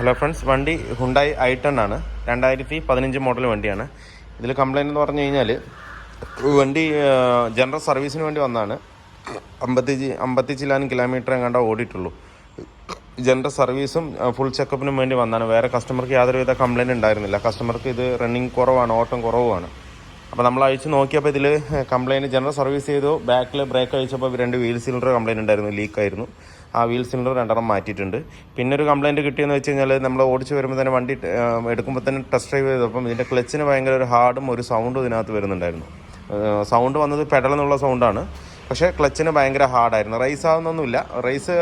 Hello friends, വണ്ടി Hyundai i10 ആണ്. 2015 model വണ്ടിയാണ്. ഇതിൽ കംപ്ലയിൻ്റ് എന്ന് പറഞ്ഞു കഴിഞ്ഞാൽ വണ്ടി ജനറൽ സർവീസിന് വേണ്ടി വന്നതാണ്. 50 ചില്ലാനും കിലോമീറ്റർ എങ്ങാണ്ടോ ഓടിയിട്ടുള്ളൂ. ജനറൽ സർവീസും ഫുൾ ചെക്കപ്പിനും വേണ്ടി വന്നതാണ്. വേറെ കസ്റ്റമർക്ക് യാതൊരുവിധ കംപ്ലയിൻ്റ് ഉണ്ടായിരുന്നില്ല. കസ്റ്റമർക്ക് ഇത് റണ്ണിങ് കുറവാണ്, ഓട്ടം കുറവുമാണ്. അപ്പോൾ നമ്മൾ അഴിച്ച് നോക്കിയപ്പോൾ ഇതിൽ കംപ്ലയിൻറ്റ് ജനറൽ സർവീസ് ചെയ്തു. ബാക്കിൽ ബ്രേക്ക് അഴിച്ചപ്പോൾ 2 വീൽ സിലിണ്ടർ കംപ്ലയിൻ്റ് ഉണ്ടായിരുന്നു, ലീക്കായിരുന്നു. ആ വീൽ സിലിണ്ടർ 2 മാറ്റിയിട്ടുണ്ട്. പിന്നെ ഒരു കംപ്ലയിൻറ്റ് കിട്ടിയെന്ന് വെച്ച് കഴിഞ്ഞാൽ നമ്മൾ ഓടിച്ച് വരുമ്പോൾ തന്നെ വണ്ടി എടുക്കുമ്പോൾ തന്നെ ടെസ്റ്റ് ഡ്രൈവ് ചെയ്തപ്പം ഇതിൻ്റെ ക്ലച്ചിന് ഭയങ്കര ഒരു ഹാർഡും ഒരു സൗണ്ടും ഇതിനകത്ത് വരുന്നുണ്ടായിരുന്നു. സൗണ്ട് വന്നത് പെഡൽ എന്നുള്ള സൗണ്ടാണ്, പക്ഷേ ക്ലച്ചിന് ഭയങ്കര ഹാർഡായിരുന്നു. റേസ് ആവുന്നൊന്നുമില്ല. റേസ്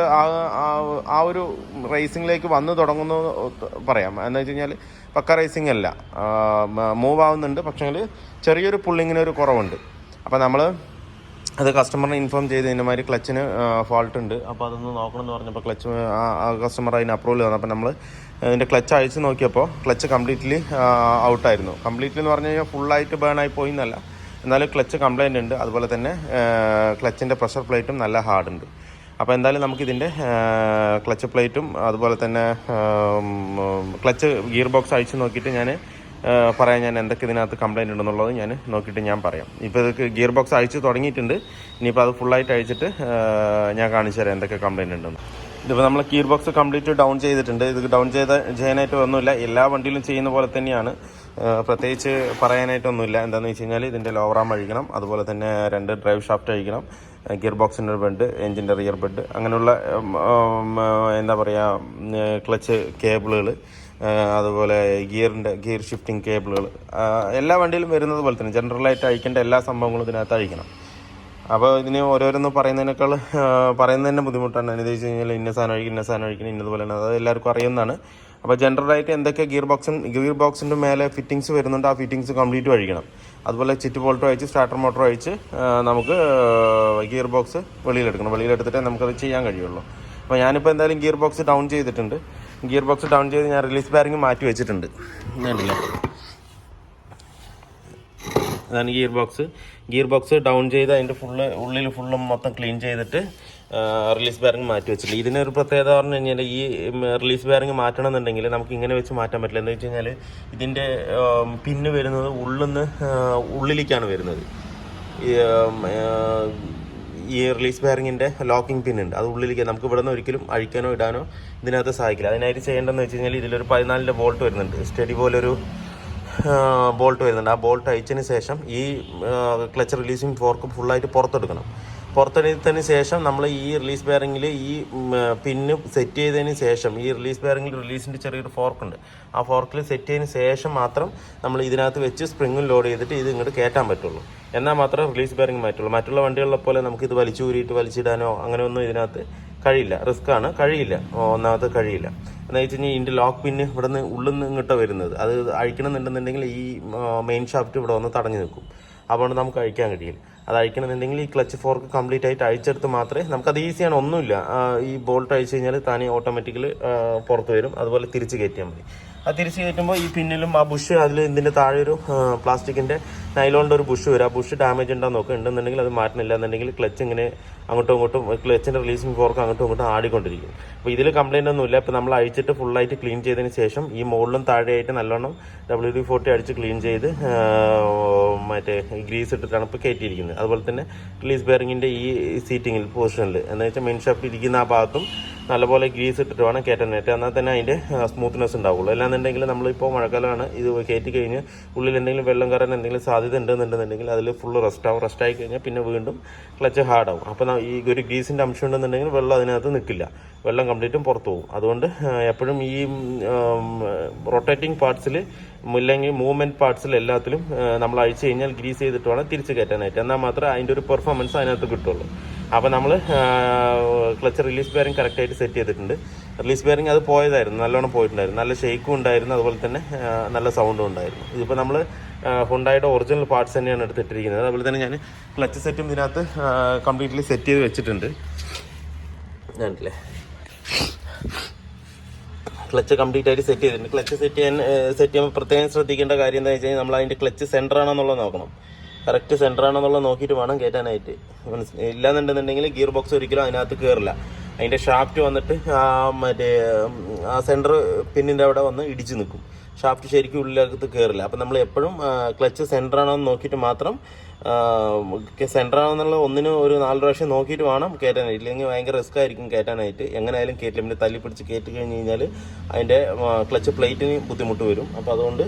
ആ ഒരു റേസിങ്ങിലേക്ക് വന്ന് തുടങ്ങുന്നു പറയാം. എന്ന് വെച്ച് കഴിഞ്ഞാൽ പക്ക റേസിംഗ് അല്ല, മൂവ് ആവുന്നുണ്ട്, പക്ഷേ ചെറിയൊരു പുള്ളിങ്ങിനൊരു കുറവുണ്ട്. അപ്പോൾ നമ്മൾ അത് കസ്റ്റമറിനെ ഇൻഫോം ചെയ്ത് ഇതിൻ്റെ ക്ലച്ചിന് ഫോൾട്ട് ഉണ്ട്, അപ്പോൾ അതൊന്ന് നോക്കണം എന്ന് പറഞ്ഞപ്പോൾ കസ്റ്റമർ അതിന് അപ്രൂവൽ തന്നു. അപ്പോൾ നമ്മൾ ഇതിൻ്റെ ക്ലച്ച് അഴിച്ച് നോക്കിയപ്പോൾ ക്ലച്ച് കംപ്ലീറ്റ്ലി ഔട്ടായിരുന്നു. കംപ്ലീറ്റ്ലി എന്ന് പറഞ്ഞു കഴിഞ്ഞാൽ ഫുള്ളായിട്ട് ബേൺ ആയി പോയി എന്നല്ല, എന്നാലും ക്ലച്ച് കംപ്ലയിൻ്റ് ഉണ്ട്. അതുപോലെ തന്നെ ക്ലച്ചിൻ്റെ പ്രഷർ പ്ലേറ്റും നല്ല ഹാർഡുണ്ട്. അപ്പോൾ എന്തായാലും നമുക്കിതിൻ്റെ ക്ലച്ച് പ്ലേറ്റും അതുപോലെ തന്നെ ക്ലച്ച് ഗിയർ ബോക്സ് അഴിച്ച് നോക്കിയിട്ട് ഞാൻ ഞാൻ എന്തൊക്കെ ഇതിനകത്ത് കംപ്ലയിൻ്റ് ഉണ്ടെന്നുള്ളത് ഞാൻ നോക്കിയിട്ട് ഞാൻ പറയാം. ഇപ്പോൾ ഇത് ഗിയർ ബോക്സ് അഴിച്ച് തുടങ്ങിയിട്ടുണ്ട്. ഇനിയിപ്പോൾ അത് ഫുള്ളായിട്ട് അഴിച്ചിട്ട് ഞാൻ കാണിച്ചു തരാം എന്തൊക്കെ കംപ്ലയിൻ്റ് ഉണ്ടെന്ന്. ഇതിപ്പോൾ നമ്മൾ ഗിയർ ബോക്സ് കംപ്ലീറ്റ് ഡൗൺ ചെയ്തിട്ടുണ്ട്. ഇത് ഡൗൺ ചെയ്യാനായിട്ട് ഒന്നുമില്ല, എല്ലാ വണ്ടിയിലും ചെയ്യുന്ന പോലെ തന്നെയാണ്. പ്രത്യേകിച്ച് പറയാനായിട്ടൊന്നുമില്ല. എന്താണെന്ന് വെച്ച് കഴിഞ്ഞാൽ ഇതിൻ്റെ ലോവർ ആം അഴിക്കണം, അതുപോലെ തന്നെ 2 ഡ്രൈവ് ഷാഫ്റ്റ് അഴിക്കണം, ഗിയർ ബോക്സിൻ്റെ ബെഡ്, എൻജിൻ്റെ റിയർ ബെഡ്, അങ്ങനെയുള്ള എന്താ പറയുക ക്ലച്ച് കേബിളുകൾ, അതുപോലെ ഗിയർ ഷിഫ്റ്റിംഗ് കേബിളുകൾ, എല്ലാ വണ്ടിയിലും വരുന്നത് പോലെ തന്നെ ജനറലായിട്ട് അഴിക്കേണ്ട എല്ലാ സംഭവങ്ങളും ഇതിനകത്ത് അഴിക്കണം. അപ്പോൾ ഇതിന് ഓരോരോന്ന് പറയുന്നതിൻ്റെ ബുദ്ധിമുട്ടാണ്. എന്താണെന്ന് വെച്ച് കഴിഞ്ഞാൽ ഇന്ന സാധനം അഴിക്കണം ഇന്നതുപോലെ തന്നെ അത് എല്ലാവർക്കും അറിയുന്നതാണ്. അപ്പോൾ ജനറലായിട്ട് എന്തൊക്കെ ഗിയർ ബോക്സിൻ്റെ മേലെ ഫിറ്റിങ്സ് വരുന്നുണ്ട്, ആ ഫിറ്റിങ്സ് കംപ്ലീറ്റ് അഴിക്കണം. അതുപോലെ ചിറ്റ് ബോൾട്ടും അഴിച്ച് സ്റ്റാർട്ടർ മോട്ടറും അഴിച്ച് നമുക്ക് ഗിയർ ബോക്സ് വെളിയിലെടുത്തിട്ടേ നമുക്കത് ചെയ്യാൻ കഴിയുള്ളൂ. അപ്പോൾ ഞാനിപ്പോൾ എന്തായാലും ഗിയർ ബോക്സ് ഡൗൺ ചെയ്തിട്ടുണ്ട്. ഗിയർ ബോക്സ് ഡൗൺ ചെയ്ത് ഞാൻ റിലീസ് ബാരിങ് മാറ്റി വെച്ചിട്ടുണ്ട്. കണ്ടില്ലേ, അതാണ് ഗിയർ ബോക്സ് ഡൗൺ ചെയ്ത് അതിൻ്റെ ഉള്ളിൽ ഫുള്ളും മൊത്തം ക്ലീൻ ചെയ്തിട്ട് റിലീസ് ബാരിങ് മാറ്റി വെച്ചിട്ടുണ്ട്. ഇതിനൊരു പ്രത്യേകത പറഞ്ഞു കഴിഞ്ഞാൽ ഈ റിലീസ് ബാരിങ് മാറ്റണമെന്നുണ്ടെങ്കിൽ നമുക്ക് ഇങ്ങനെ വെച്ച് മാറ്റാൻ പറ്റില്ല. എന്ന് വെച്ച് കഴിഞ്ഞാൽ ഇതിൻ്റെ പിന്ന് വരുന്നത് ഉള്ളിലേക്കാണ് വരുന്നത്. ഈ റിലീസ് ബാരിങ്ങിൻ്റെ ലോക്കിംഗ് പിൻ ഉണ്ട്, അത് ഉള്ളിലേക്ക് നമുക്ക് ഇവിടെ നിന്ന് ഒരിക്കലും അഴിക്കാനോ ഇടാനോ ഇതിനകത്ത് സഹായിക്കില്ല. അതിനായിട്ട് ചെയ്യേണ്ടതെന്ന് വെച്ച് കഴിഞ്ഞാൽ ഇതിലൊരു 14 ബോൾട്ട് വരുന്നുണ്ട്, സ്റ്റഡി പോലൊരു ബോൾട്ട് വരുന്നുണ്ട്. ആ ബോൾട്ട് അയച്ചതിന് ശേഷം ഈ ക്ലച്ച് റിലീസിങ് ഫോർക്ക് ഫുള്ളായിട്ട് പുറത്തെടുത്തതിന് ശേഷം നമ്മൾ ഈ റിലീസ് ബെയറിങ്ങിൽ ഈ പിന്ന് സെറ്റ് ചെയ്തതിന് ശേഷം ഈ റിലീസ് ബെയറിങ്ങിൽ റിലീസിൻ്റെ ചെറിയൊരു ഫോർക്കുണ്ട്, ആ ഫോർക്കിൽ സെറ്റ് ചെയ്തതിന് ശേഷം മാത്രം നമ്മൾ ഇതിനകത്ത് വെച്ച് സ്പ്രിങ്ങും ലോഡ് ചെയ്തിട്ട് ഇത് ഇങ്ങോട്ട് കയറ്റാൻ പറ്റുള്ളൂ. എന്നാൽ മാത്രമേ റിലീസ് ബെയറിങ് മാറ്റുള്ളൂ. മറ്റുള്ള വണ്ടികളെ പോലെ നമുക്കിത് വലിച്ചിടാനോ അങ്ങനെയൊന്നും ഇതിനകത്ത് കഴിയില്ല, റിസ്ക്കാണ്, ഒന്നാമത് കഴിയില്ല. എന്ന് വെച്ച് കഴിഞ്ഞാൽ ഇതിൻ്റെ ലോക്ക് പിന്ന് ഇവിടെ നിന്ന് ഉള്ളിൽ നിന്ന് ഇങ്ങോട്ട് വരുന്നത്, അത് അഴിക്കണമെന്നുണ്ടെന്നുണ്ടെങ്കിൽ ഈ മെയിൻ ഷാഫ്റ്റ് ഇവിടെ വന്ന് തടഞ്ഞു നിൽക്കും. അതുകൊണ്ട് നമുക്ക് അഴിക്കാൻ കഴിയില്ല. അത് അഴിക്കണമെന്നുണ്ടെങ്കിൽ ഈ ക്ലച്ച് ഫോർക്ക് കംപ്ലീറ്റ് ആയിട്ട് അഴിച്ചെടുത്ത് മാത്രമേ നമുക്കത് ഈസിയാണ്, ഒന്നുമില്ല. ഈ ബോൾട്ട് അഴിച്ച് കഴിഞ്ഞാൽ താനേ ഓട്ടോമാറ്റിക്കലി പുറത്ത് വരും. അതുപോലെ തിരിച്ച് കയറ്റിയാൽ മതി. അത് തിരിച്ച് കയറ്റുമ്പോൾ ഈ പിന്നിലും ആ ബുഷ്, അതിൽ ഇതിൻ്റെ താഴെ ഒരു പ്ലാസ്റ്റിക്കിൻ്റെ നൈലോണിൻ്റെ ഒരു ബുഷ് വരും. ആ ബുഷ് ഡാമേജ് ഉണ്ടാകുന്ന നോക്കുക, ഉണ്ടെന്നുണ്ടെങ്കിൽ അത് മാറ്റണില്ല എന്നുണ്ടെങ്കിൽ ക്ലച്ച് ഇങ്ങനെ അങ്ങോട്ടും ഇങ്ങോട്ടും ക്ലച്ചിൻ്റെ റിലീസിങ് ഫോർക്ക് അങ്ങോട്ടും ഇങ്ങോട്ടും ആടിക്കൊണ്ടിരിക്കും. അപ്പോൾ ഇതിൽ കംപ്ലയിൻ്റ് ഒന്നുമില്ല. ഇപ്പോൾ നമ്മൾ അഴിച്ചിട്ട് ഫുള്ളായിട്ട് ക്ലീൻ ചെയ്തതിന് ശേഷം ഈ മുകളിലും താഴെയായിട്ട് നല്ലോണം WD-40 അടിച്ച് ക്ലീൻ ചെയ്ത് മറ്റേ ഗ്രീസ് ഇട്ടിട്ടാണ് ഇപ്പോൾ കയറ്റിയിരിക്കുന്നത്. അതുപോലെ തന്നെ റിലീസ് ബെയറിങ്ങിൻ്റെ ഈ സീറ്റിങ്ങിൽ പൊസിഷനിൽ എന്ന് വെച്ചാൽ മെയിൻ ഷാഫ്റ്റ് ഇരിക്കുന്ന ആ ഭാഗത്തും നല്ലപോലെ ഗ്രീസ് ഇട്ടിട്ട് വേണം കയറ്റാനായിട്ട്, എന്നാൽ തന്നെ അതിൻ്റെ സ്മൂത്ത്നെസ് ഉണ്ടാവുള്ളൂ. അല്ലാന്നുണ്ടെങ്കിൽ നമ്മളിപ്പോൾ മഴക്കാലമാണ്, ഇത് കയറ്റി കഴിഞ്ഞ് ഉള്ളിൽ എന്തെങ്കിലും വെള്ളം കയറാൻ എന്തെങ്കിലും സാധ്യത ഉണ്ടെന്നുണ്ടെന്നുണ്ടെങ്കിൽ അതിൽ ഫുള്ള് റെസ്റ്റായി കഴിഞ്ഞാൽ പിന്നെ വീണ്ടും ക്ലച്ച് ഹാർഡാവും. അപ്പോൾ ഈ ഒരു ഗ്രീസിൻ്റെ അംശം ഉണ്ടെന്നുണ്ടെങ്കിൽ വെള്ളം അതിനകത്ത് നിൽക്കില്ല, വെള്ളം കംപ്ലീറ്റും പുറത്തു പോകും. അതുകൊണ്ട് എപ്പോഴും ഈ റൊട്ടേറ്റിംഗ് പാർട്സിൽ ഇല്ലെങ്കിൽ മൂവ്മെൻറ്റ് പാർട്സിൽ എല്ലാത്തിലും നമ്മൾ അഴിച്ച് കഴിഞ്ഞാൽ ഗ്രീസ് ചെയ്തിട്ട് വേണം തിരിച്ച് കയറ്റാനായിട്ട്, എന്നാൽ മാത്രമേ അതിൻ്റെ ഒരു പെർഫോമൻസ് അതിനകത്ത് കിട്ടുള്ളൂ. അപ്പോൾ നമ്മൾ ക്ലച്ച് റിലീസ് ബെയറിങ് കറക്റ്റായിട്ട് സെറ്റ് ചെയ്തിട്ടുണ്ട്. റിലീസ് ബെയറിങ് അത് പോയതായിരുന്നു, നല്ലോണം പോയിട്ടുണ്ടായിരുന്നു, നല്ല ഷെയ്ക്കും ഉണ്ടായിരുന്നു, അതുപോലെ തന്നെ നല്ല സൗണ്ടും ഉണ്ടായിരുന്നു. ഇതിപ്പോൾ നമ്മൾ ഹുണ്ടായുടെ ഒറിജിനൽ പാർട്സ് തന്നെയാണ് എടുത്തിട്ടിരിക്കുന്നത്. അതുപോലെ തന്നെ ഞാൻ ക്ലച്ച് സെറ്റും ഇതിനകത്ത് കംപ്ലീറ്റ്ലി സെറ്റ് ചെയ്ത് വെച്ചിട്ടുണ്ട്. കണ്ടില്ലേ, ക്ലച്ച് കംപ്ലീറ്റ് ആയിട്ട് സെറ്റ് ചെയ്തിട്ടുണ്ട്. ക്ലച്ച് സെറ്റ് ചെയ്യുമ്പോൾ പ്രത്യേകം ശ്രദ്ധിക്കേണ്ട കാര്യം എന്താ വെച്ച് കഴിഞ്ഞാൽ നമ്മൾ അതിൻ്റെ ക്ലച്ച് സെൻറ്റർ ആണെന്നുള്ളത് നോക്കണം. കറക്റ്റ് സെൻറ്റർ ആണെന്നുള്ളത് നോക്കിയിട്ട് വേണം കയറ്റാനായിട്ട്. ഇല്ലാന്നുണ്ടെന്നുണ്ടെങ്കിൽ ഗിയർ ബോക്സ് ഒരിക്കലും അതിനകത്ത് കയറില്ല. അതിൻ്റെ ഷാഫ്റ്റ് വന്നിട്ട് മറ്റേ ആ സെൻറ്റർ പിന്നിൻ്റെ അവിടെ വന്ന് ഇടിച്ച് നിൽക്കും. ഷാഫ്റ്റ് ശരിക്കും ഉള്ളിലേക്ക് കയറില്ല. അപ്പം നമ്മൾ എപ്പോഴും ക്ലച്ച് സെൻറ്ററാണോ എന്ന് നോക്കിയിട്ട് മാത്രം, സെൻറ്ററാണെന്നുള്ള ഒന്നിന് ഒരു 4 പ്രാവശ്യം നോക്കിയിട്ട് വേണം കയറ്റാനായിട്ട്. ഇല്ലെങ്കിൽ ഭയങ്കര റിസ്ക് ആയിരിക്കും കയറ്റാനായിട്ട്. എങ്ങനെയായാലും കയറ്റില്ല. പിന്നെ തല്ലി പിടിച്ച് കയറ്റി കഴിഞ്ഞ് കഴിഞ്ഞാൽ അതിൻ്റെ ക്ലച്ച് പ്ലേറ്റിന് ബുദ്ധിമുട്ട് വരും. അപ്പോൾ അതുകൊണ്ട്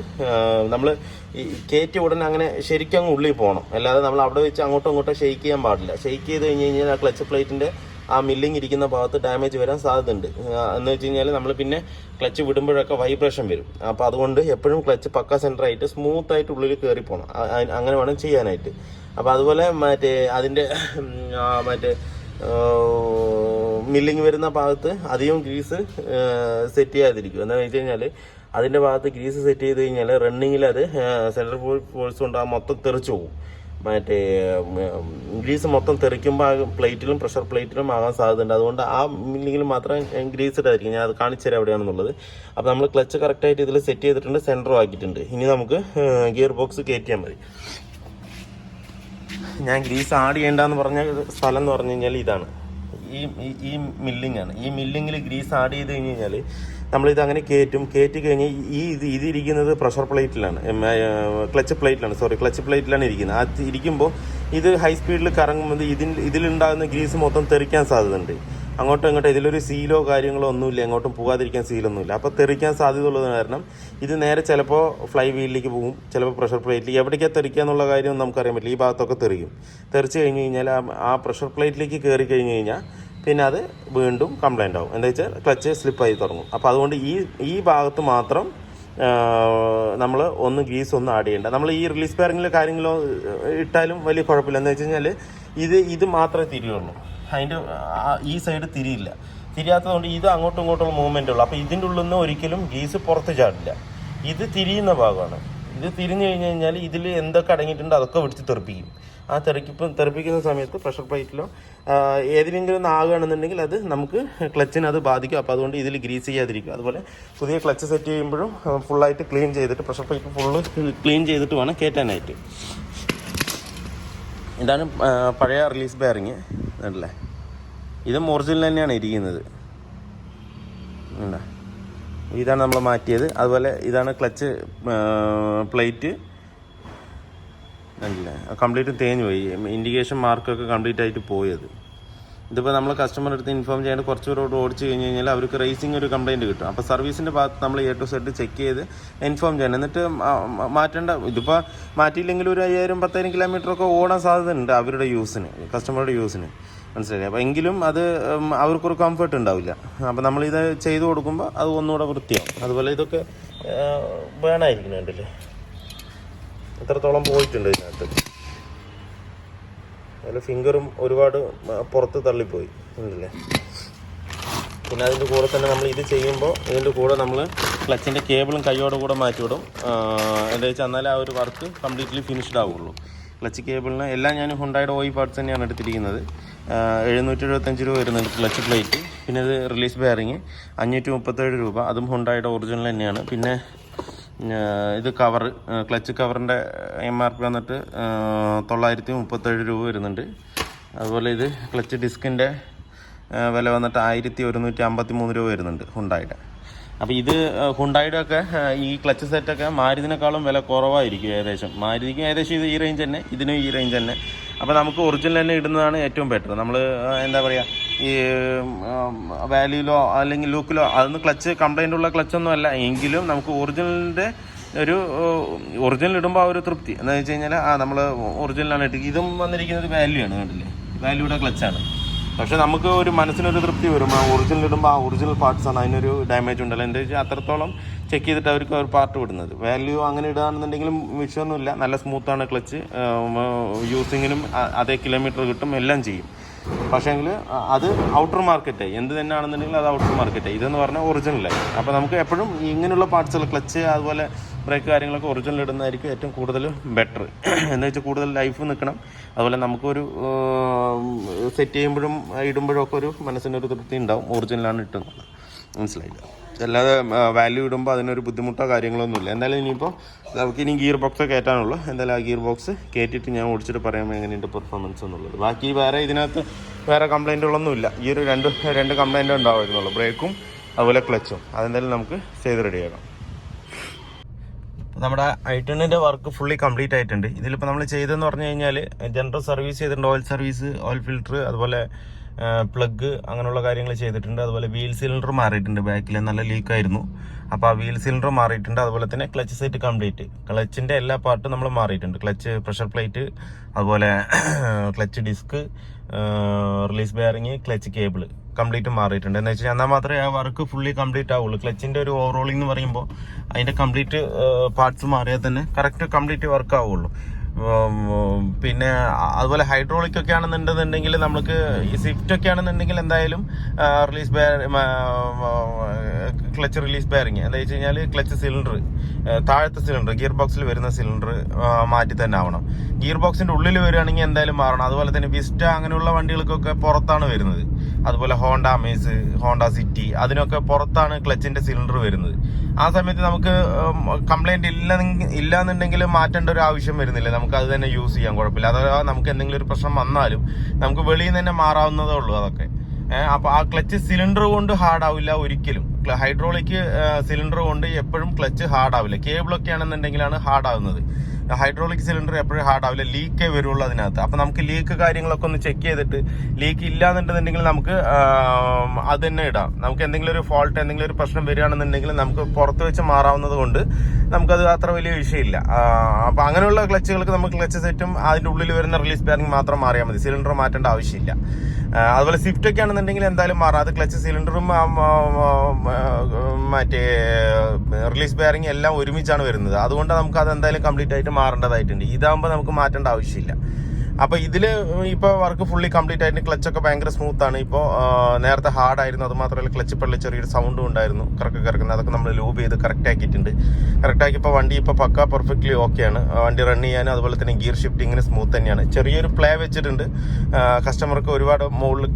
നമ്മൾ ഈ കയറ്റി ഉടനെ അങ്ങനെ ശരിക്കും അങ്ങ് ഉള്ളിൽ പോകണം. അല്ലാതെ നമ്മൾ അവിടെ വെച്ച് അങ്ങോട്ടും ഇങ്ങോട്ടും ഷെയ്ക്ക് ചെയ്യാൻ പാടില്ല. ഷെയ്ക്ക് ചെയ്ത് കഴിഞ്ഞ് കഴിഞ്ഞാൽ ആ ക്ലച്ച് പ്ലേറ്റിൻ്റെ ആ മില്ലിങ് ഇരിക്കുന്ന ഭാഗത്ത് ഡാമേജ് വരാൻ സാധ്യതയുണ്ട്. എന്ന് വെച്ച് കഴിഞ്ഞാൽ നമ്മൾ പിന്നെ ക്ലച്ച് വിടുമ്പോഴൊക്കെ വൈബ്രേഷൻ വരും. അപ്പോൾ അതുകൊണ്ട് എപ്പോഴും ക്ലച്ച് പക്ക സെൻറ്ററായിട്ട് സ്മൂത്തായിട്ട് ഉള്ളിൽ കയറി പോകണം. അങ്ങനെ വേണം ചെയ്യാനായിട്ട്. അപ്പോൾ അതുപോലെ അതിൻ്റെ മില്ലിങ് വരുന്ന ഭാഗത്ത് അധികം ഗ്രീസ് സെറ്റ് ചെയ്യാതിരിക്കും. എന്താണെന്ന് വെച്ച് കഴിഞ്ഞാൽ അതിൻ്റെ ഭാഗത്ത് ഗ്രീസ് സെറ്റ് ചെയ്ത് കഴിഞ്ഞാൽ റണ്ണിങ്ങിൽ അത് സെൻട്രൽ ഫോഴ്സ് കൊണ്ട് ആ മൊത്തം തെറിച്ചു പോകും. ഗ്രീസ് മൊത്തം തെറിക്കുമ്പോൾ പ്ലേറ്റിലും പ്രഷർ പ്ലേറ്റിലും ആകാൻ സാധ്യതയുണ്ട്. അതുകൊണ്ട് ആ മില്ലിങ്ങിൽ മാത്രം ഗ്രീസ് ഇട്ടായിരിക്കും. ഞാൻ അത് കാണിച്ചു തരാം എവിടെയാണെന്നുള്ളത്. അപ്പോൾ നമ്മൾ ക്ലച്ച് കറക്റ്റായിട്ട് ഇതിൽ സെറ്റ് ചെയ്തിട്ടുണ്ട്, സെൻറ്ററും ആക്കിയിട്ടുണ്ട്. ഇനി നമുക്ക് ഗിയർ ബോക്സ് കയറ്റിയാൽ മതി. ഞാൻ ഗ്രീസ് ആഡ് ചെയ്യേണ്ടെന്ന് പറഞ്ഞ സ്ഥലം എന്ന് പറഞ്ഞു കഴിഞ്ഞാൽ ഇതാണ്, ഈ മില്ലിങ്ങാണ്. ഈ മില്ലിങ്ങിൽ ഗ്രീസ് ആഡ് ചെയ്ത് കഴിഞ്ഞ് കഴിഞ്ഞാൽ നമ്മളിത് അങ്ങനെ കയറ്റി കഴിഞ്ഞ് ഇതിരിക്കുന്നത് പ്രഷർ പ്ലേറ്റിലാണ്, ക്ലച്ച് പ്ലേറ്റിലാണ് ഇരിക്കുന്നത്. അത് ഇരിക്കുമ്പോൾ ഇത് ഹൈ സ്പീഡിൽ കറങ്ങുമ്പോൾ ഇതിലുണ്ടാകുന്ന ഗ്രീസ് മൊത്തം തെറിക്കാൻ സാധ്യതയുണ്ട്. അങ്ങോട്ടും ഇങ്ങോട്ടും ഇതിലൊരു സീലോ കാര്യങ്ങളോ ഒന്നുമില്ല, എങ്ങോട്ടും പോകാതിരിക്കാൻ സീലൊന്നുമില്ല. അപ്പോൾ തെറിക്കാൻ സാധ്യതയുള്ളത് കാരണം ഇത് നേരെ ചിലപ്പോൾ ഫ്ലൈ വീലിലേക്ക് പോകും, ചിലപ്പോൾ പ്രഷർ പ്ലേറ്റിലേക്ക്. എവിടേക്കാണ് തെറിക്കുക എന്നുള്ള കാര്യം നമുക്കറിയാൻ പറ്റില്ല. ഈ ഭാഗത്തൊക്കെ തെറിച്ച് കഴിഞ്ഞ് കഴിഞ്ഞാൽ ആ പ്രഷർ പ്ലേറ്റിലേക്ക് കയറി കഴിഞ്ഞ് കഴിഞ്ഞാൽ പിന്നെ അത് വീണ്ടും കംപ്ലൈൻ്റ് ആവും. എന്താ വെച്ചാൽ ക്ലച്ച് സ്ലിപ്പായി തുടങ്ങും. അപ്പോൾ അതുകൊണ്ട് ഈ ഭാഗത്ത് മാത്രം നമ്മൾ ഗ്രീസ് ഒന്നും ആഡ് ചെയ്യേണ്ട. നമ്മൾ ഈ റിലീസ് ബെയറിങ്ങിലോ കാര്യങ്ങളോ ഇട്ടാലും വലിയ കുഴപ്പമില്ല. എന്താ വെച്ച് കഴിഞ്ഞാൽ ഇത് മാത്രമേ തിരിയുള്ളൂ. അതിൻ്റെ ഈ സൈഡ് തിരിയാത്തതുകൊണ്ട് ഇത് അങ്ങോട്ടും ഇങ്ങോട്ടുള്ള മൂവ്മെൻ്റ് ഉള്ളൂ. അപ്പോൾ ഇതിൻ്റെ ഉള്ളിൽ നിന്ന് ഒരിക്കലും ഗ്രീസ് പുറത്ത് ചാടില്ല. ഇത് തിരിയുന്ന ഭാഗമാണ്. ഇത് തിരിഞ്ഞു കഴിഞ്ഞ് കഴിഞ്ഞാൽ ഇതിൽ എന്തൊക്കെ അടങ്ങിയിട്ടുണ്ട് അതൊക്കെ പിടിച്ച് തെറിപ്പിക്കും. ആ തെറിപ്പിക്കുന്ന സമയത്ത് പ്രഷർ പ്ലേറ്റിലോ ഏതിനെങ്കിലും ഒന്ന് ആകുകയാണെന്നുണ്ടെങ്കിൽ അത് നമുക്ക് ക്ലച്ചിന് അത് ബാധിക്കും. അപ്പോൾ അതുകൊണ്ട് ഇതിൽ ഗ്രീസ് ചെയ്യാതിരിക്കും. അതുപോലെ പുതിയ ക്ലച്ച് സെറ്റ് ചെയ്യുമ്പോഴും ഫുള്ളായിട്ട് ക്ലീൻ ചെയ്തിട്ട്, പ്രഷർ പ്ലേറ്റ് ഫുള്ള് ക്ലീൻ ചെയ്തിട്ട് വേണം കയറ്റാനായിട്ട്. ഇതാണ് പഴയ റിലീസ് ബെയറിങ് അല്ലേ. ഇതും ഒറിജിനൽ തന്നെയാണ് ഇരിക്കുന്നത്. ഇതാണ് നമ്മൾ മാറ്റിയത്. അതുപോലെ ഇതാണ് ക്ലച്ച് പ്ലേറ്റ് അല്ലേ, കംപ്ലീറ്റ് തേഞ്ഞു പോയി. ഇൻഡിക്കേഷൻ മാർക്കൊക്കെ കംപ്ലീറ്റ് ആയിട്ട് പോയത്. ഇതിപ്പോൾ നമ്മൾ കസ്റ്റമർ അടുത്ത് ഇൻഫോം ചെയ്യാണ്ട് കുറച്ചുകൂടെ ഓടിച്ച് കഴിഞ്ഞ് കഴിഞ്ഞാൽ അവർക്ക് റേസിംഗ് ഒരു കംപ്ലയിൻറ്റ് കിട്ടും. അപ്പോൾ സർവീസിൻ്റെ ഭാഗത്ത് നമ്മൾ A to Z ചെക്ക് ചെയ്ത് ഇൻഫോം ചെയ്യണം. എന്നിട്ട് മാറ്റേണ്ട. ഇതിപ്പോൾ മാറ്റിയില്ലെങ്കിൽ ഒരു 5000-10,000 കിലോമീറ്ററൊക്കെ ഓടാൻ സാധ്യതയുണ്ട് അവരുടെ യൂസിന്, കസ്റ്റമറുടെ യൂസിന്. മനസ്സിലായി. അപ്പോൾ എങ്കിലും അത് അവർക്കൊരു കംഫർട്ട് ഉണ്ടാവില്ല. അപ്പോൾ നമ്മളിത് ചെയ്ത് കൊടുക്കുമ്പോൾ അത് ഒന്നുകൂടെ വൃത്തിയാവും. അതുപോലെ ഇതൊക്കെ വേണമായിരിക്കണം. കണ്ടില്ലേ എത്രത്തോളം പോയിട്ടുണ്ട് ഇതിനകത്ത്. അതിൽ ഫിംഗറും ഒരുപാട് പുറത്ത് തള്ളിപ്പോയി ഉണ്ടല്ലേ. പിന്നെ അതിൻ്റെ കൂടെ തന്നെ നമ്മൾ ഇത് ചെയ്യുമ്പോൾ ഇതിൻ്റെ കൂടെ നമ്മൾ ക്ലച്ചിൻ്റെ കേബിളും കൈയോടെ കൂടെ മാറ്റിവിടും. എന്താ വെച്ചാൽ എന്നാലേ ആ ഒരു വർക്ക് കംപ്ലീറ്റ്ലി ഫിനിഷ്ഡ് ആവുള്ളൂ. ക്ലച്ച് കേബിളിന് എല്ലാം ഞാൻ ഹുണ്ടായുടെ OE പാർട്സ് തന്നെയാണ് എടുത്തിരിക്കുന്നത്. 775 രൂപ വരുന്നുണ്ട് ക്ലച്ച് പ്ലേറ്റ്. പിന്നെ ഇത് റിലീസ് ബെയറിങ് 537 രൂപ, അതും ഹുണ്ടായുടെ ഒറിജിനൽ തന്നെയാണ്. പിന്നെ ഇത് കവറ്, ക്ലച്ച് കവറിൻ്റെ MRP വന്നിട്ട് 937 രൂപ വരുന്നുണ്ട്. അതുപോലെ ഇത് ക്ലച്ച് ഡിസ്കിൻ്റെ വില വന്നിട്ട് 1153 രൂപ വരുന്നുണ്ട് ഹുണ്ടായുടെ. അപ്പോൾ ഇത് ഹുണ്ടായുടെ ഒക്കെ ഈ ക്ലച്ച് സെറ്റൊക്കെ മാരുതിനേക്കാളും വില കുറവായിരിക്കും. മാരുതിക്കും ഏകദേശം ഇത് ഈ റേഞ്ച് തന്നെ, ഇതിനും ഈ റേഞ്ച് തന്നെ. അപ്പോൾ നമുക്ക് ഒറിജിനൽ തന്നെ ഇടുന്നതാണ് ഏറ്റവും ബെറ്റർ. നമ്മൾ എന്താ പറയുക, ഈ വാല്യൂലോ അല്ലെങ്കിൽ ലൂക്കിലോ അതൊന്നും ക്ലച്ച് കംപ്ലൈൻ്റ് ഉള്ള ക്ലച്ചൊന്നും അല്ല. എങ്കിലും നമുക്ക് ഒറിജിനലിൻ്റെ ഒറിജിനൽ ഇടുമ്പോൾ ആ ഒരു തൃപ്തി എന്താ വെച്ച് കഴിഞ്ഞാൽ നമ്മൾ ഒറിജിനലാണ് ഇട്ട്. ഇതും വന്നിരിക്കുന്നത് വാല്യൂ ആണ്, കണ്ടില്ലേ, വാല്യൂയുടെ ക്ലച്ചാണ്. പക്ഷെ നമുക്ക് ഒരു മനസ്സിനൊരു തൃപ്തി വരും. ആ ഒറിജിനൽ ഇടുമ്പോൾ ആ ഒറിജിനൽ പാർട്സാണ്, അതിനൊരു ഡാമേജ് ഉണ്ടല്ലോ. എന്താ വെച്ചാൽ അത്രത്തോളം ചെക്ക് ചെയ്തിട്ട് അവർക്ക് ഒരു പാർട്ട് വിടുന്നത്. വാല്യൂ അങ്ങനെ ഇടുകയാണെന്നുണ്ടെങ്കിലും വിഷയമൊന്നുമില്ല. നല്ല സ്മൂത്താണ് ക്ലച്ച്, യൂസിങ്ങിനും അതേ കിലോമീറ്റർ കിട്ടും, എല്ലാം ചെയ്യും. പക്ഷേങ്കിൽ അത് ഔട്ടർ മാർക്കറ്റായി. എന്ത് തന്നെയാണെന്നുണ്ടെങ്കിൽ അത് ഔട്ടർ മാർക്കറ്റായി. ഇതെന്ന് പറഞ്ഞാൽ ഒറിജിനലായി. അപ്പോൾ നമുക്ക് എപ്പോഴും ഇങ്ങനെയുള്ള പാർട്സുകൾ, ക്ലച്ച് അതുപോലെ ബ്രേക്ക് കാര്യങ്ങളൊക്കെ ഒറിജിനൽ ഇടുന്നതായിരിക്കും ഏറ്റവും കൂടുതൽ ബെറ്റർ. എന്ന് വെച്ചാൽ കൂടുതൽ ലൈഫ് നിൽക്കണം. അതുപോലെ നമുക്കൊരു സെറ്റ് ചെയ്യുമ്പോഴും ഇടുമ്പോഴും ഒക്കെ ഒരു മനസ്സിനൊരു തൃപ്തി ഉണ്ടാവും, ഒറിജിനലാണ് ഇട്ടുന്നത്. മനസ്സിലായില്ല. അല്ലാതെ വാല്യൂ ഇടുമ്പോൾ അതിനൊരു ബുദ്ധിമുട്ടോ കാര്യങ്ങളൊന്നുമില്ല. എന്തായാലും ഇനിയിപ്പോൾ നമുക്കിനി ഗിയർ ബോക്സ് കയറ്റാനുള്ളൂ. എന്തായാലും ആ ഗിയർ ബോക്സ് കയറ്റിയിട്ട് ഞാൻ ഓടിച്ചിട്ട് പറയാം എങ്ങനെയുണ്ട് പെർഫോമൻസ് എന്നുള്ളത്. ബാക്കി വേറെ ഇതിനകത്ത് വേറെ കംപ്ലൈൻറ്റുകളൊന്നുമില്ല. ഈ ഒരു രണ്ട് കംപ്ലൈൻറ്റ് ഉണ്ടാവുമായിരുന്നുള്ളൂ, ബ്രേക്കും അതുപോലെ ക്ലച്ചും അതെന്തായാലും നമുക്ക് ചെയ്ത് റെഡിയാക്കാം. നമ്മുടെ I10ന്റെ വർക്ക് ഫുള്ളി കംപ്ലീറ്റ് ആയിട്ടുണ്ട്. ഇതിലിപ്പോൾ നമ്മൾ ചെയ്തതെന്ന് പറഞ്ഞു കഴിഞ്ഞാൽ ജനറൽ സർവീസ് ചെയ്തിട്ടുണ്ട്, ഓയിൽ സർവീസ്, ഓയിൽ ഫിൽറ്റർ, അതുപോലെ പ്ലഗ്, അങ്ങനെയുള്ള കാര്യങ്ങൾ ചെയ്തിട്ടുണ്ട്. അതുപോലെ വീൽ സിലിണ്ടർ മാറിയിട്ടുണ്ട്, ബാക്കിൽ നല്ല ലീക്കായിരുന്നു. അപ്പോൾ ആ വീൽ സിലിണ്ടർ മാറിയിട്ടുണ്ട്. അതുപോലെ തന്നെ ക്ലച്ച് സെറ്റ് കംപ്ലീറ്റ്, ക്ലച്ചിൻ്റെ എല്ലാ പാർട്ടും നമ്മൾ മാറിയിട്ടുണ്ട്. ക്ലച്ച് പ്രഷർ പ്ലേറ്റ്, അതുപോലെ clutch disk, release bearing, clutch cable complete മാറിയിട്ടുണ്ട്. എന്ന് വെച്ചാൽ എന്നാൽ മാത്രമേ ആ വർക്ക് ഫുള്ളി കംപ്ലീറ്റ് ആവുള്ളൂ. ക്ലച്ചിൻ്റെ ഒരു ഓവറോളിംഗ് എന്ന് പറയുമ്പോൾ അതിൻ്റെ കംപ്ലീറ്റ് പാർട്സ് മാറിയാൽ തന്നെ കറക്റ്റ് കംപ്ലീറ്റ് വർക്ക് ആവുള്ളൂ. പിന്നെ അതുപോലെ ഹൈഡ്രോളിക് ഒക്കെ ആണെന്നുണ്ടെന്നുണ്ടെങ്കിൽ നമുക്ക് ഈ സ്വിഫ്റ്റ് ഒക്കെ ആണെന്നുണ്ടെങ്കിൽ എന്തായാലും റിലീസ് ക്ലച്ച് റിലീസ് ബെയറിങ് എന്താ വെച്ച് കഴിഞ്ഞാൽ ക്ലച്ച് സിലിണ്ടർ, താഴത്തെ സിലിണ്ടർ, ഗിയർ ബോക്സിൽ വരുന്ന സിലിണ്ടർ മാറ്റി തന്നെ ആവണം. ഗിയർ ബോക്സിന്റെ ഉള്ളിൽ വരികയാണെങ്കിൽ എന്തായാലും മാറണം. അതുപോലെ തന്നെ വിസ്റ്റ അങ്ങനെയുള്ള വണ്ടികൾക്കൊക്കെ പുറത്താണ് വരുന്നത്. അതുപോലെ ഹോണ്ട അമേസ്, ഹോണ്ട സിറ്റി, അതിനൊക്കെ പുറത്താണ് ക്ലച്ചിന്റെ സിലിണ്ടർ വരുന്നത്. ആ സമയത്ത് നമുക്ക് കംപ്ലൈന്റ് ഇല്ലാന്നുണ്ടെങ്കിൽ മാറ്റേണ്ട ഒരു ആവശ്യം വരുന്നില്ല, നമുക്ക് അത് തന്നെ യൂസ് ചെയ്യാൻ കുഴപ്പമില്ല. അഥവാ നമുക്ക് എന്തെങ്കിലും ഒരു പ്രശ്നം വന്നാലും നമുക്ക് വെളിയിൽ നിന്ന് തന്നെ മാറാവുന്നതേ ഉള്ളൂ അതൊക്കെ. അപ്പൊ ആ ക്ലച്ച് സിലിണ്ടർ കൊണ്ട് ഹാർഡ് ആവില്ല ഒരിക്കലും. ഹൈഡ്രോളിക് സിലിണ്ടർ കൊണ്ട് എപ്പോഴും ക്ലച്ച് ഹാർഡ് ആവില്ല. കേബിളൊക്കെ ആണെന്നുണ്ടെങ്കിലാണ് ഹാർഡ് ആവുന്നത്. ഹൈഡ്രോളിക് സിലിണ്ടർ എപ്പോഴും ഹാർഡ് ആവില്ല, ലീക്കേ വരുള്ളൂ അതിനകത്ത്. അപ്പൊ നമുക്ക് ലീക്ക് കാര്യങ്ങളൊക്കെ ഒന്ന് ചെക്ക് ചെയ്തിട്ട് ലീക്ക് ഇല്ലാന്നുണ്ടെന്നുണ്ടെങ്കിൽ നമുക്ക് അത് തന്നെ ഇടാം. നമുക്ക് എന്തെങ്കിലും ഒരു ഫോൾട്ട്, എന്തെങ്കിലും ഒരു പ്രശ്നം വരികയാണെന്നുണ്ടെങ്കിൽ നമുക്ക് പുറത്ത് വെച്ച് മാറാവുന്നത് കൊണ്ട് നമുക്കത് അത്ര വലിയ വിഷയമില്ല. അപ്പൊ അങ്ങനെയുള്ള ക്ലച്ചുകൾക്ക് നമുക്ക് ക്ലച്ച് സെറ്റും അതിന്റെ ഉള്ളിൽ വരുന്ന റിലീസ് ബെയറിംഗ് മാത്രം മാറിയാൽ മതി, സിലിണ്ടർ മാറ്റേണ്ട ആവശ്യമില്ല. അതുപോലെ സ്വിഫ്റ്റ് ഒക്കെ ആണെന്നുണ്ടെങ്കിൽ എന്തായാലും മാറാം. അത് ക്ലച്ച് സിലിണ്ടറും മറ്റേ റിലീസ് ബെയറിംഗ് എല്ലാം ഒരുമിച്ചാണ് വരുന്നത്. അതുകൊണ്ട് നമുക്ക് അത് എന്തായാലും കംപ്ലീറ്റ് ആയിട്ട് മാറേണ്ടതായിട്ടുണ്ട്. ഇതാകുമ്പോൾ നമുക്ക് മാറ്റേണ്ട ആവശ്യമില്ല. അപ്പൊ ഇതില് ഇപ്പൊ വർക്ക് ഫുള്ളി കംപ്ലീറ്റ് ആയിട്ട് ക്ലച്ചൊക്കെ ഭയങ്കര സ്മൂത്ത് ആണ്. ഇപ്പോൾ നേരത്തെ ഹാർഡ് ആയിരുന്നു, അത് മാത്രമല്ല ക്ലച്ച് പള്ളി ചെറിയൊരു സൗണ്ടും ഉണ്ടായിരുന്നു കറക്കുന്നത്. അതൊക്കെ നമ്മൾ ലൂബ് ചെയ്ത് കറക്റ്റ് ആക്കിയിട്ടുണ്ട്. കറക്റ്റ് ആക്കിയപ്പോൾ വണ്ടി ഇപ്പോൾ പക്ക പെർഫെക്റ്റ്ലി ഓക്കെയാണ്. വണ്ടി റൺ ചെയ്യാനും അതുപോലെ തന്നെ ഗിയർ ഷിഫ്റ്റിങ്ങിന് സ്മൂത്ത് തന്നെയാണ്. ചെറിയൊരു പ്ലേ വെച്ചിട്ടുണ്ട്. കസ്റ്റമർക്ക് ഒരുപാട്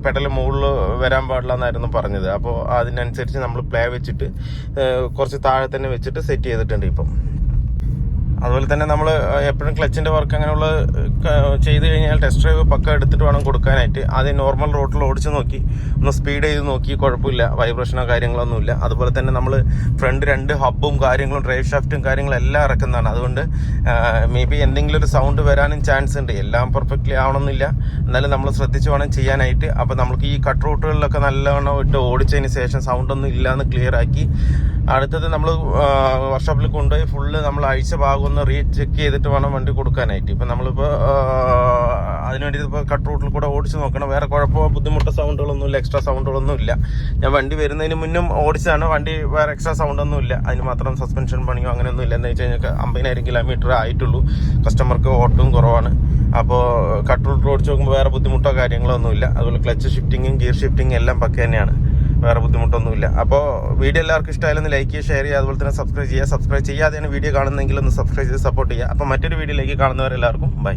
പെഡൽ മുകളിൽ വരാൻ പാടില്ല എന്നായിരുന്നു പറഞ്ഞത്. അപ്പോൾ അതിനനുസരിച്ച് നമ്മൾ പ്ലേ വെച്ചിട്ട് കുറച്ച് താഴെ തന്നെ വെച്ചിട്ട് സെറ്റ് ചെയ്തിട്ടുണ്ട് ഇപ്പം. അതുപോലെ തന്നെ നമ്മൾ എപ്പോഴും ക്ലച്ചിൻ്റെ വർക്ക് അങ്ങനെയുള്ള ചെയ്ത് കഴിഞ്ഞാൽ ടെസ്റ്റ് ഡ്രൈവ് പക്ക എടുത്തിട്ട് വേണം കൊടുക്കാനായിട്ട്. ആദ്യം നോർമൽ റോഡിൽ ഓടിച്ച് നോക്കി, ഒന്ന് സ്പീഡ് ചെയ്ത് നോക്കി, കുഴപ്പമില്ല, വൈബ്രേഷനോ കാര്യങ്ങളൊന്നുമില്ല. അതുപോലെ തന്നെ നമ്മൾ ഫ്രണ്ട് 2 ഹബ്ബും കാര്യങ്ങളും ഡ്രൈവ് ഷാഫ്റ്റും കാര്യങ്ങളും എല്ലാം ഇറക്കുന്നതാണ്. അതുകൊണ്ട് മേ ബി എന്തെങ്കിലും ഒരു സൗണ്ട് വരാനും ചാൻസ് ഉണ്ട്. എല്ലാം പെർഫെക്റ്റ്ലി ആവണമെന്നില്ല, എന്നാലും നമ്മൾ ശ്രദ്ധിച്ച് വേണം ചെയ്യാനായിട്ട്. അപ്പോൾ നമുക്ക് ഈ കട്ട് റൂട്ടുകളിലൊക്കെ നല്ലവണ്ണം ഇട്ട് ഓടിച്ചതിന് ശേഷം സൗണ്ടൊന്നും ഇല്ലയെന്ന് ക്ലിയർ ആക്കി അടുത്തത് നമ്മൾ വർക്ക്ഷോപ്പിൽ കൊണ്ടുപോയി ഫുള്ള് നമ്മൾ അഴിച്ച ഭാഗം ഒന്ന് റീചെക്ക് ചെയ്തിട്ട് വേണം വണ്ടി കൊടുക്കാനായിട്ട്. ഇപ്പം നമ്മളിപ്പോൾ അതിനുവേണ്ടി ഇപ്പോൾ കട്ട് റൂട്ടിൽ കൂടെ ഓടിച്ച് നോക്കണം. വേറെ കുഴപ്പമോ ബുദ്ധിമുട്ടോ സൗണ്ടുകളൊന്നുമില്ല, എക്സ്ട്രാ സൗണ്ടുകളൊന്നും ഇല്ല. ഞാൻ വണ്ടി വരുന്നതിന് മുന്നും ഓടിച്ചതാണ്. വണ്ടി വേറെ എക്സ്ട്രാ സൗണ്ടൊന്നും ഇല്ല. അതിന് മാത്രം സസ്പെൻഷൻ പണിയോ അങ്ങനെയൊന്നും ഇല്ല. എന്ന് വെച്ച് കഴിഞ്ഞാൽ 50,000 കിലോമീറ്റർ ആയിട്ടുള്ളൂ. കസ്റ്റമർക്ക് ഓട്ടവും കുറവാണ്. അപ്പോൾ കട്ട് റൂട്ടിൽ ഓടിച്ച് നോക്കുമ്പോൾ വേറെ ബുദ്ധിമുട്ടോ കാര്യങ്ങളോ ഒന്നുമില്ല. അതുപോലെ ക്ലച്ച് ഷിഫ്റ്റിങ്ങും ഗിയർ ഷിഫ്റ്റിങ്ങും എല്ലാം പക്ക തന്നെയാണ്, വേറെ ബുദ്ധിമുട്ടൊന്നുമില്ല. അപ്പോൾ വീഡിയോ എല്ലാവർക്കും ഇഷ്ടമായാലും ലൈക്ക് ചെയ്യുക, ഷെയർ ചെയ്യുക, അതുപോലെ തന്നെ സബ്സ്ക്രൈബ് ചെയ്യാതെയാണ് വീഡിയോ കാണുന്നതെങ്കിൽ ഒന്ന് സബ്സ്ക്രൈബ് ചെയ്ത് സപ്പോർട്ട് ചെയ്യുക. അപ്പോൾ മറ്റൊരു വീഡിയോയിലേക്ക് കാണുന്നവരെല്ലാവർക്കും ബൈ.